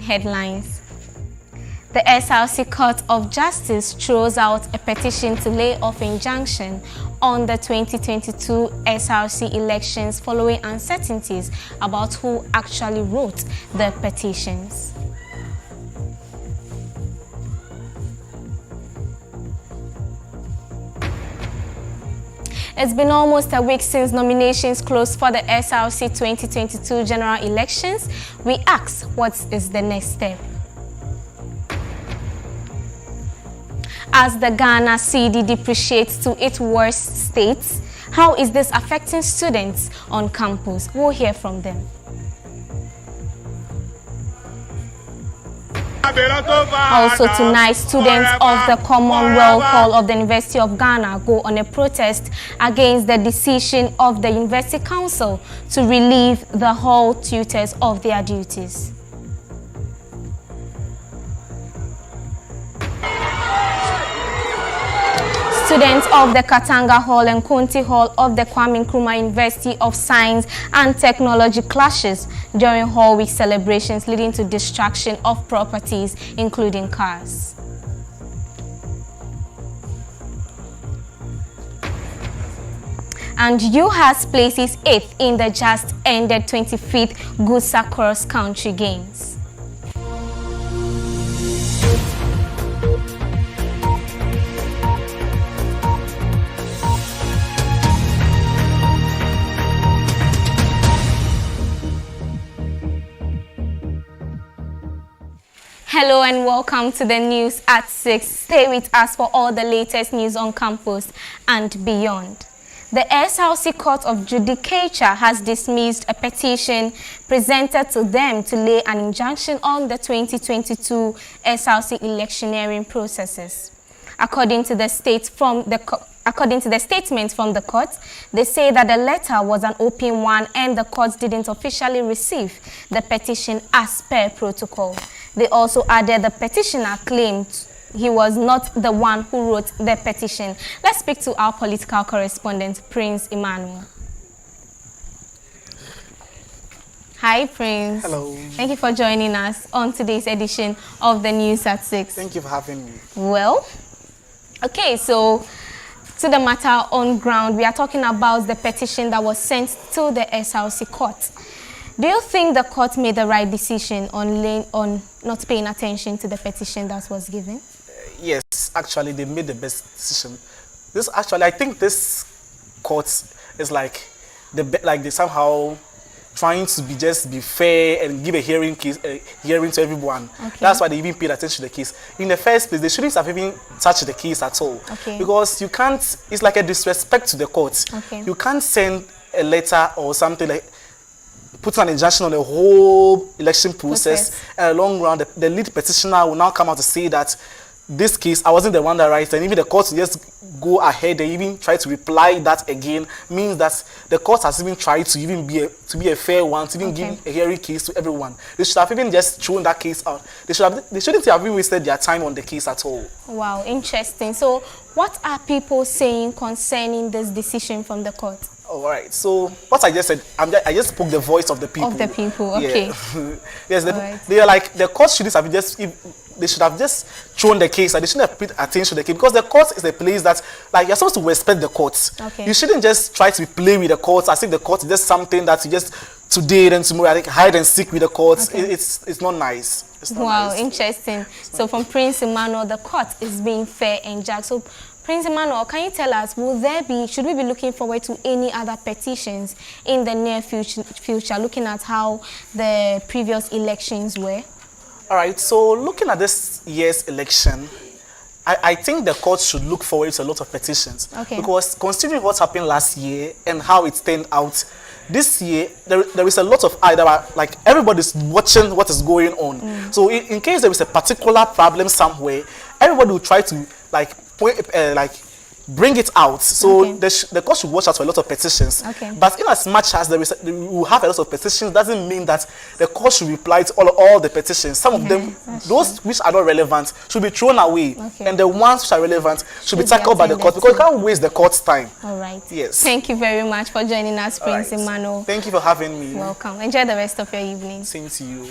Headlines. The SRC Court of Justice throws out a petition to lay off injunction on the 2022 SRC elections following uncertainties about who actually wrote the petitions. It's been almost a week since nominations closed for the SRC 2022 general elections. We ask, what is the next step? As the Ghana cedi depreciates to its worst state, how is this affecting students on campus? We'll hear from them. Also tonight, students of the Commonwealth Hall of the University of Ghana go on a protest against the decision of the University Council to relieve the hall tutors of their duties. Students of the Katanga Hall and Kunti Hall of the Kwame Nkrumah University of Science and Technology clashes during Hall Week celebrations, leading to destruction of properties, including cars. And UHAS places 8th in the just ended 25th GUSA Cross Country Games. Hello and welcome to the news at 6. Stay with us for all the latest news on campus and beyond. The SRC Court of Judicature has dismissed a petition presented to them to lay an injunction on the 2022 SRC electioneering processes. According to the statement from the court, they say that the letter was an open one and the court didn't officially receive the petition as per protocol. They also added the petitioner claimed he was not the one who wrote the petition. Let's speak to our political correspondent, Prince Emmanuel. Hi, Prince. Hello. Thank you for joining us on today's edition of the News at 6. Thank you for having me. Well, okay, so to the matter on ground, we are talking about the petition that was sent to the SRC court. Do you think the court made the right decision on not paying attention to the petition that was given? Yes, actually, they made the best decision. I think this court is like they somehow trying to be fair and give a hearing to everyone. Okay. That's why they even paid attention to the case. In the first place, they shouldn't have even touched the case at all. Okay. Because you can't. It's like a disrespect to the court. Okay. You can't send a letter or something like put an injunction on the whole election process. And along run, the lead petitioner will now come out to say that this case, I wasn't the one that writes, and even the court just go ahead and even try to reply that again, means that the court has even tried to even be a fair one, to even give a hearing case to everyone. They should have even just thrown that case out. They shouldn't have even wasted their time on the case at all. Wow, interesting. So what are people saying concerning this decision from the court? All right. So what I just said, I just spoke the voice of the people. Of the people, okay. Yeah. Yes, they are like, the court should have they should have just thrown the case, and they shouldn't have paid attention to the case, because the court is a place that, like, you're supposed to respect the courts. Okay. You shouldn't just try to play with the courts as if the court is just something that you just today and tomorrow, I think, hide and seek with the courts. Okay. It's not nice. It's not wow, nice. Interesting. So from Prince Emmanuel, the court is being fair and just. So Prince Emmanuel, can you tell us, should we be looking forward to any other petitions in the near future, looking at how the previous elections were? All right, so looking at this year's election, I think the court should look forward to a lot of petitions. Okay. Because considering what happened last year and how it turned out, this year, there is a lot of like, everybody's watching what is going on. So in case there is a particular problem somewhere, everybody will try to, like, bring it out. So the court should watch out for a lot of petitions. Okay. But in as much as we will have a lot of petitions, doesn't mean that the court should reply to all the petitions. Some of them, those which are not relevant, should be thrown away. Okay. And the ones which are relevant should be tackled by the court, because you can't waste the court's time. All right. Yes. Thank you very much for joining us, Prince Emmanuel. Thank you for having me. Welcome. Enjoy the rest of your evening. Same to you.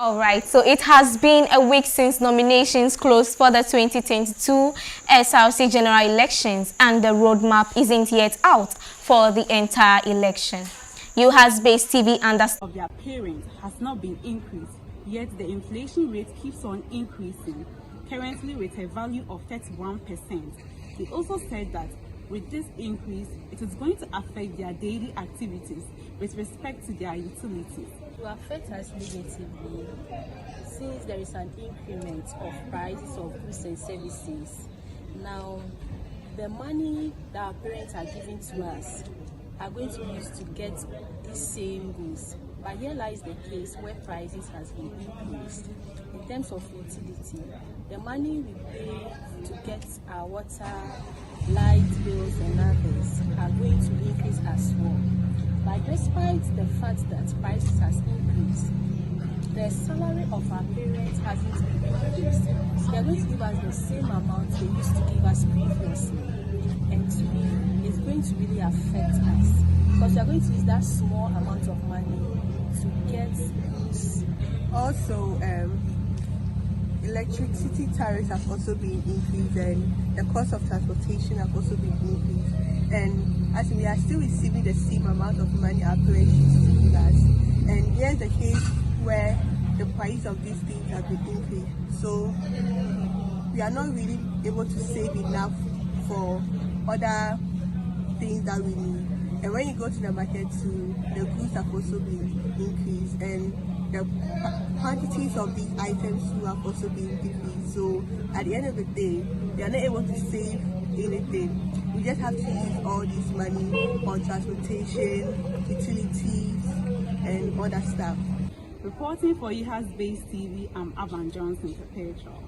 All right, so it has been a week since nominations closed for the 2022 SRC general elections, and the roadmap isn't yet out for the entire election. UHAS-based TV understands of their parents has not been increased, yet the inflation rate keeps on increasing, currently with a value of 31%. They also said that with this increase, it is going to affect their daily activities with respect to their utilities. It will affect us negatively since there is an increment of prices of goods and services. Now, the money that our parents are giving to us are going to be used to get these same goods. But here lies the case where prices has been increased. In terms of utility, the money we pay to get our water, light bills and others are going to increase as well. But despite the fact that prices has increased, the salary of our parents hasn't been increased. So they're going to give us the same amount they used to give us previously. And to me, it's going to really affect us because we are going to use that small amount of money to get goods. Also, electricity tariffs have also been increased, and the cost of transportation have also been increased. And as we are still receiving the same amount of money our parents used to give us, and here's the case where the price of these things have been increased. So we are not really able to save enough for other things that we need. And when you go to the market too, the goods have also been increased, and the quantities of these items too have also been decreased. So at the end of the day, we are not able to save anything. We just have to use all this money on transportation, utilities, and other stuff. Reporting for UHAS-based TV, I'm Avan Johnson Perpetual.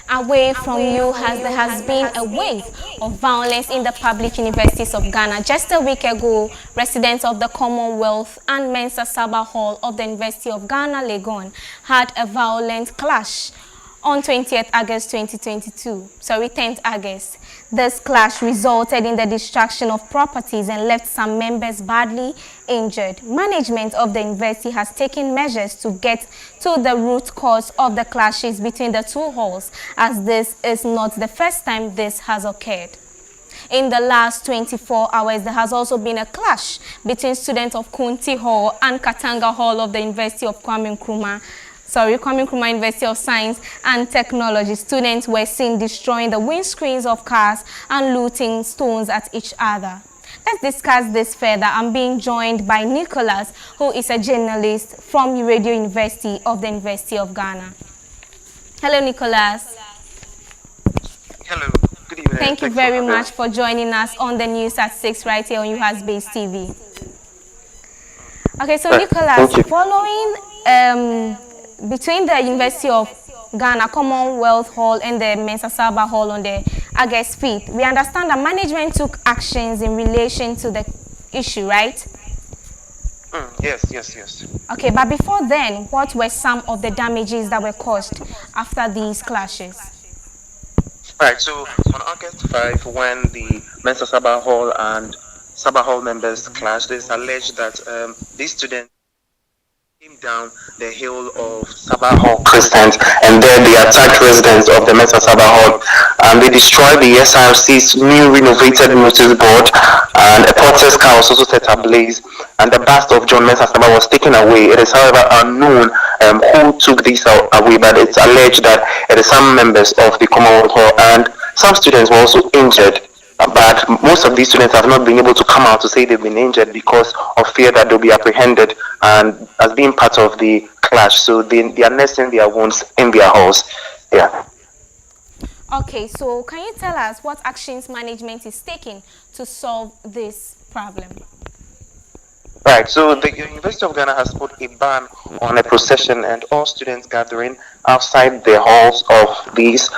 Away from UHAS, there has been a wave of violence in the public universities of Ghana. Just a week ago, residents of the Commonwealth and Mensa Saba Hall of the University of Ghana, Legon, had a violent clash on 20th August 10th August. This clash resulted in the destruction of properties and left some members badly injured. Management of the university has taken measures to get to the root cause of the clashes between the two halls, as this is not the first time this has occurred. In the last 24 hours, there has also been a clash between students of Kunti Hall and Katanga Hall of the University of Kwame Nkrumah University of Science and Technology. Students were seen destroying the windscreens of cars and looting stones at each other. Let's discuss this further. I'm being joined by Nicholas, who is a journalist from Radio University of the University of Ghana. Hello, Nicholas. Hello. Good evening. Thank you very much for joining us on the news at 6 right here on UHAS-based TV. Okay, so Nicholas, following between the University of Ghana Commonwealth Hall and the Mensa Saba Hall on the August 5th, we understand that management took actions in relation to the issue, right? Yes. Okay, but before then, what were some of the damages that were caused after these clashes? Right, so on August 5, when the Mensa Saba Hall and Saba Hall members clashed, it's alleged that these students came down the hill of Saba Hall Crescent, and then they attacked residents of the Mensa Saba Hall. They destroyed the SRC's new renovated notice board, and a protest car was also set ablaze, and the bust of John Mensa Saba was taken away. It is, however, unknown who took this away, but it's alleged that it is some members of the Commonwealth Hall, and some students were also injured. But most of these students have not been able to come out to say they've been injured because of fear that they'll be apprehended and as being part of the clash. So they are nursing their wounds in their halls. Yeah. Okay, so can you tell us what actions management is taking to solve this problem? Right, so the University of Ghana has put a ban on a procession and all students gathering outside the halls of these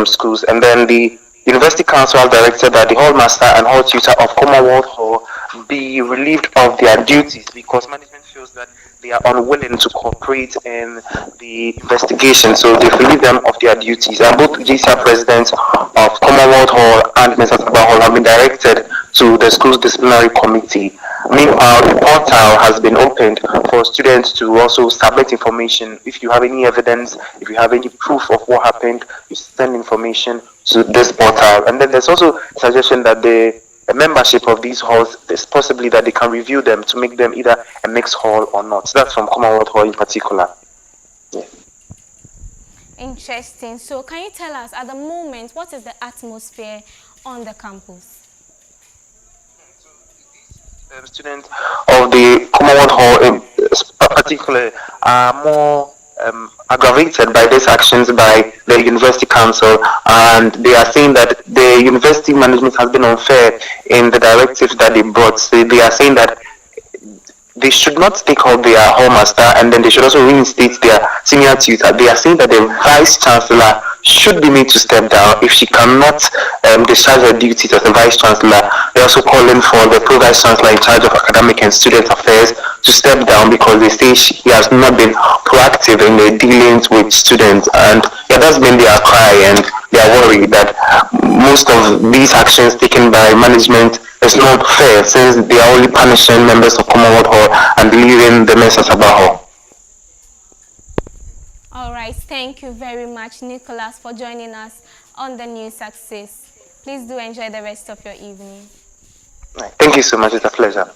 schools. And then the University Council has directed that the hall master and hall tutor of Commonwealth Hall be relieved of their duties because management feels that they are unwilling to cooperate in the investigation, so they've relieved them of their duties. And both GCR presidents of Commonwealth Hall and Mensa Saba Hall have been directed to the school's disciplinary committee. Meanwhile, the portal has been opened for students to also submit information. If you have any evidence, if you have any proof of what happened, you send information to this portal. And then there's also a suggestion that the membership of these halls is possibly that they can review them to make them either a mixed hall or not. So that's from Commonwealth Hall in particular. Yeah. Interesting. So can you tell us at the moment what is the atmosphere on the campus? Students of the Commonwealth Hall in particular are more aggravated by these actions by the University Council, and they are saying that the university management has been unfair in the directives that they brought. So they are saying that they should not take out their hallmaster, and then they should also reinstate their senior tutor. They are saying that the vice chancellor should be made to step down if she cannot discharge her duties as a vice chancellor. They're also calling for the pro vice chancellor in charge of academic and student affairs to step down because they say he has not been proactive in the dealings with students. And yeah, that's been their cry, and they are worried that most of these actions taken by management is not fair, since they are only punishing members of Commonwealth Hall and leaving the Mensa Sabah Hall. All right, thank you very much, Nicholas, for joining us on the News Success. Please do enjoy the rest of your evening. Thank you so much. It's a pleasure.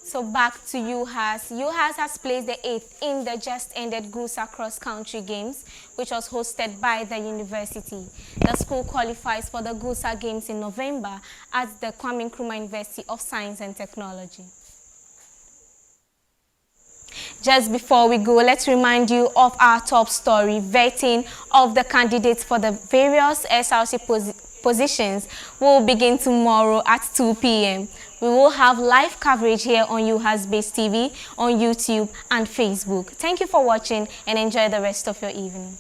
So back to UHAS. UHAS has placed the 8th in the just ended GUSA Cross Country Games, which was hosted by the university. The school qualifies for the GUSA Games in November at the Kwame Nkrumah University of Science and Technology. Just before we go, let's remind you of our top story. Vetting of the candidates for the various SRC positions will begin tomorrow at 2 p.m. We will have live coverage here on UHAS Base TV, on YouTube and Facebook. Thank you for watching and enjoy the rest of your evening.